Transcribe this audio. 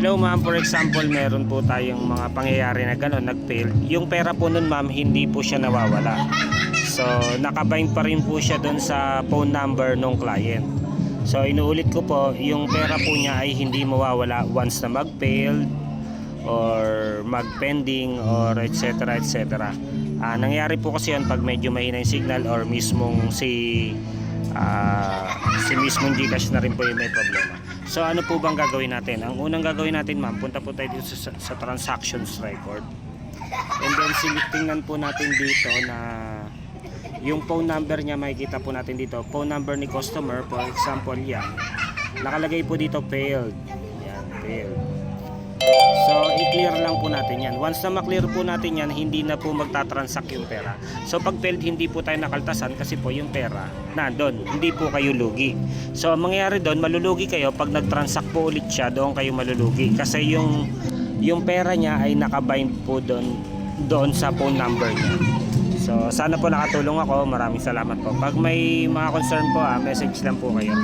Hello ma'am, for example, meron po tayong mga pangyayari na gano'n, nag-fail. Yung pera po nun ma'am, hindi po siya nawawala. So, nakabind pa rin po siya doon sa phone number ng client. So, inuulit ko po, yung pera po niya ay hindi mawawala once na mag-fail or mag-pending or etc. etc. Nangyari po kasi yun pag medyo mahina yung signal or mismong si mismong Gcash na rin po yung may problema. So ano po bang gagawin natin? Ang unang gagawin natin ma'am, punta po tayo dito sa transactions record. And then tingnan po natin dito na yung phone number niya, makikita po natin dito. Phone number ni customer, for example yan. Nakalagay po dito failed. Yan, failed. So i-clear lang po natin yan. Once na ma-clear po natin yan, hindi na po magta-transact yung pera. So pag failed, hindi po tayo nakaltasan kasi po yung pera nandun, hindi po kayo lugi. So ang mangyayari doon, malulugi kayo pag nag-transact po ulit siya, doon kayo malulugi kasi yung pera niya ay nakabind po doon sa phone number niya. So sana po nakatulong ako. Maraming salamat po. Pag may mga concern po, message lang po kayo.